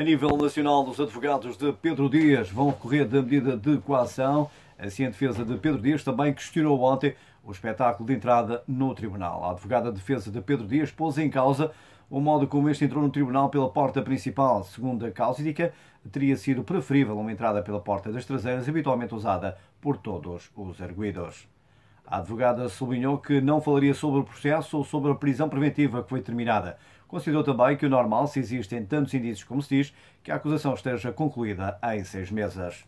A nível nacional, os advogados de Pedro Dias vão recorrer da medida de coação. Assim, a defesa de Pedro Dias também questionou ontem o espetáculo de entrada no tribunal. A advogada de defesa de Pedro Dias pôs em causa o modo como este entrou no tribunal pela porta principal. Segundo a cáustica, teria sido preferível uma entrada pela porta das traseiras, habitualmente usada por todos os arguidos. A advogada sublinhou que não falaria sobre o processo ou sobre a prisão preventiva que foi terminada. Considerou também que o normal, se existem tantos indícios como se diz, que a acusação esteja concluída em 6 meses.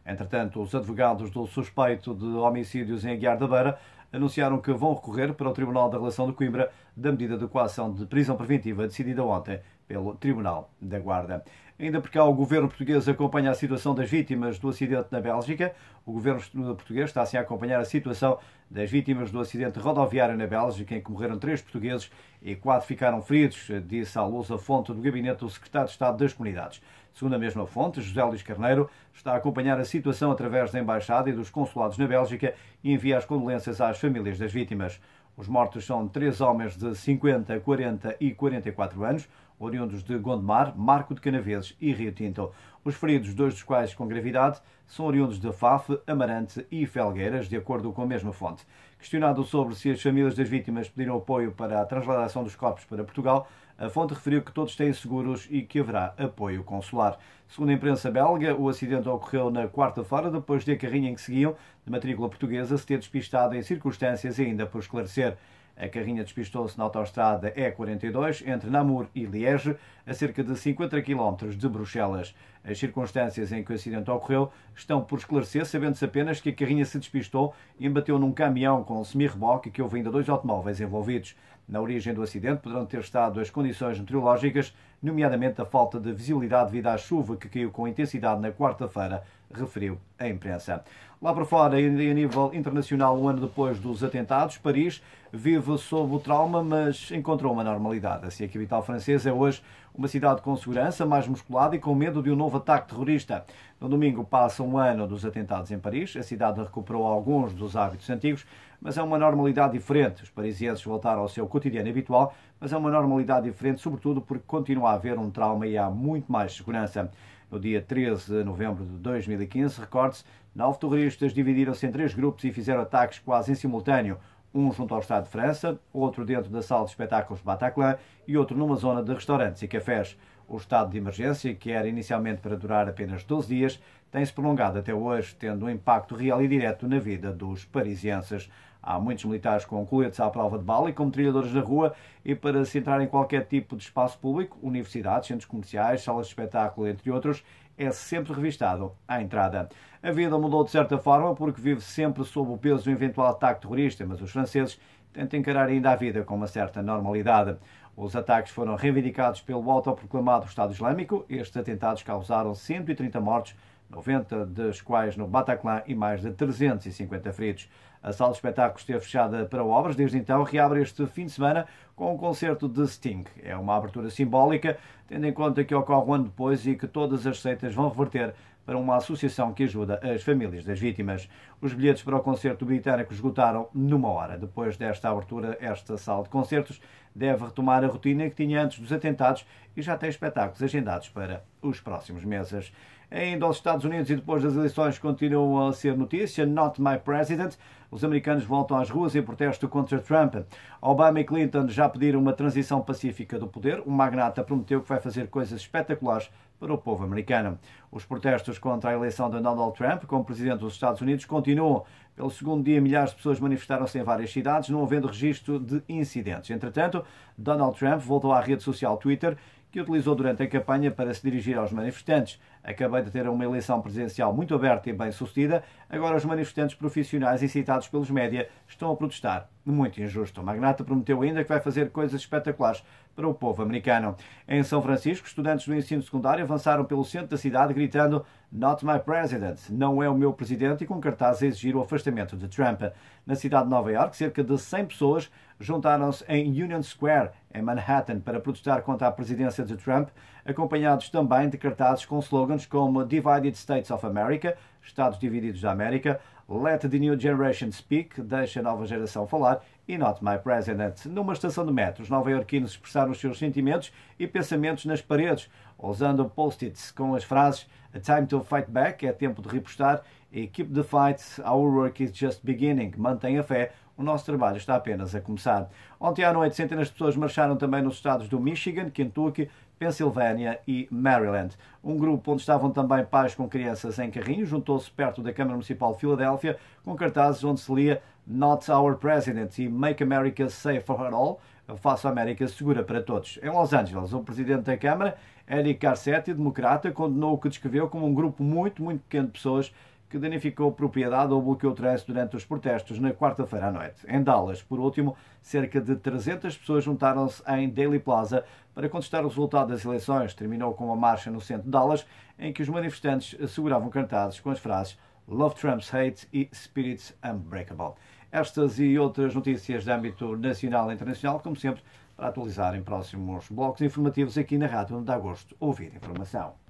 Entretanto, os advogados do suspeito de homicídios em Aguiar da Beira anunciaram que vão recorrer para o Tribunal da Relação de Coimbra da medida de coação de prisão preventiva decidida ontem pelo Tribunal da Guarda. Ainda por cá, o governo português acompanha a situação das vítimas do acidente na Bélgica. O governo português está assim a acompanhar a situação das vítimas do acidente rodoviário na Bélgica, em que morreram 3 portugueses e 4 ficaram feridos, disse à luz a fonte do gabinete do secretário de Estado das Comunidades. Segundo a mesma fonte, José Luís Carneiro está a acompanhar a situação através da Embaixada e dos consulados na Bélgica e envia as condolências às famílias das vítimas. Os mortos são 3 homens de 50, 40 e 44 anos, oriundos de Gondomar, Marco de Canaveses e Rio Tinto. Os feridos, 2 dos quais com gravidade, são oriundos de Faf, Amarante e Felgueiras, de acordo com a mesma fonte. Questionado sobre se as famílias das vítimas pediram apoio para a transladação dos corpos para Portugal, a fonte referiu que todos têm seguros e que haverá apoio consular. Segundo a imprensa belga, o acidente ocorreu na quarta-feira, depois de a carrinha em que seguiam, de matrícula portuguesa, se ter despistado em circunstâncias ainda por esclarecer. A carrinha despistou-se na autoestrada E42, entre Namur e Liege, a cerca de 50 km de Bruxelas. As circunstâncias em que o acidente ocorreu estão por esclarecer, sabendo-se apenas que a carrinha se despistou e embateu num caminhão com semi-reboque e que houve ainda 2 automóveis envolvidos. Na origem do acidente poderão ter estado as condições meteorológicas, nomeadamente a falta de visibilidade devido à chuva que caiu com intensidade na quarta-feira, referiu a imprensa. Lá para fora, e a nível internacional, um ano depois dos atentados, Paris vive sob o trauma, mas encontrou uma normalidade. Assim, a capital francesa é hoje uma cidade com segurança, mais musculada e com medo de um novo ataque terrorista. No domingo passa um ano dos atentados em Paris. A cidade recuperou alguns dos hábitos antigos, mas é uma normalidade diferente. Os parisienses voltaram ao seu cotidiano habitual, mas é uma normalidade diferente, sobretudo porque continua a haver um trauma e há muito mais segurança. No dia 13 de novembro de 2015, recorde-se, 9 terroristas dividiram-se em 3 grupos e fizeram ataques quase em simultâneo. Um junto ao Estado de França, outro dentro da sala de espetáculos Bataclan e outro numa zona de restaurantes e cafés. O estado de emergência, que era inicialmente para durar apenas 12 dias, tem-se prolongado até hoje, tendo um impacto real e direto na vida dos parisienses. Há muitos militares com coletes à prova de bala e com metralhadores na rua e para se entrar em qualquer tipo de espaço público, universidades, centros comerciais, salas de espetáculo, entre outros, é sempre revistado à entrada. A vida mudou de certa forma porque vive sempre sob o peso de um eventual ataque terrorista, mas os franceses tentam encarar ainda a vida com uma certa normalidade. Os ataques foram reivindicados pelo autoproclamado Estado Islâmico. Estes atentados causaram 130 mortos, 90 das quais no Bataclan e mais de 350 feridos. A sala de espetáculos esteve fechada para obras, desde então reabre este fim de semana com um concerto de Sting. É uma abertura simbólica, tendo em conta que ocorre um ano depois e que todas as receitas vão reverter para uma associação que ajuda as famílias das vítimas. Os bilhetes para o concerto britânico esgotaram numa hora. Depois desta abertura, esta sala de concertos deve retomar a rotina que tinha antes dos atentados e já tem espetáculos agendados para os próximos meses. Ainda aos Estados Unidos e depois das eleições continuam a ser notícia. Not my president. Os americanos voltam às ruas em protesto contra Trump. Obama e Clinton já pediram uma transição pacífica do poder. O magnata prometeu que vai fazer coisas espetaculares para o povo americano. Os protestos contra a eleição de Donald Trump como presidente dos Estados Unidos continuam. Pelo segundo dia, milhares de pessoas manifestaram-se em várias cidades, não havendo registro de incidentes. Entretanto, Donald Trump voltou à rede social Twitter, que utilizou durante a campanha para se dirigir aos manifestantes. Acabei de ter uma eleição presidencial muito aberta e bem-sucedida. Agora os manifestantes profissionais incitados pelos média estão a protestar. Muito injusto. O magnata prometeu ainda que vai fazer coisas espetaculares para o povo americano. Em São Francisco, estudantes do ensino secundário avançaram pelo centro da cidade gritando "Not my president", não é o meu presidente, e com cartazes a exigir o afastamento de Trump. Na cidade de Nova Iorque, cerca de 100 pessoas juntaram-se em Union Square, em Manhattan, para protestar contra a presidência de Trump, acompanhados também de cartazes com slogans como "Divided States of America", Estados Divididos da América, Let the New Generation Speak, deixa a nova geração falar, e Not My President. Numa estação de metro, os nova-iorquinos expressaram os seus sentimentos e pensamentos nas paredes, usando post-its com as frases A time to fight back, é tempo de repostar, e Keep the fight, our work is just beginning, mantenha fé, o nosso trabalho está apenas a começar. Ontem à noite, centenas de pessoas marcharam também nos estados do Michigan, Kentucky, Pensilvânia e Maryland. Um grupo onde estavam também pais com crianças em carrinhos juntou-se perto da Câmara Municipal de Filadélfia com cartazes onde se lia Not Our President e Make America Safe for All, faça a América segura para todos. Em Los Angeles, o presidente da Câmara, Eric Garcetti, democrata, condenou o que descreveu como um grupo muito pequeno de pessoas que danificou propriedade ou bloqueou o trânsito durante os protestos na quarta-feira à noite. Em Dallas, por último, cerca de 300 pessoas juntaram-se em Dealey Plaza para contestar o resultado das eleições. Terminou com uma marcha no centro de Dallas, em que os manifestantes seguravam cartazes com as frases Love Trump's Hate e Spirits Unbreakable. Estas e outras notícias de âmbito nacional e internacional, como sempre, para atualizar em próximos blocos informativos aqui na Rádio, onde dá gosto ouvir informação.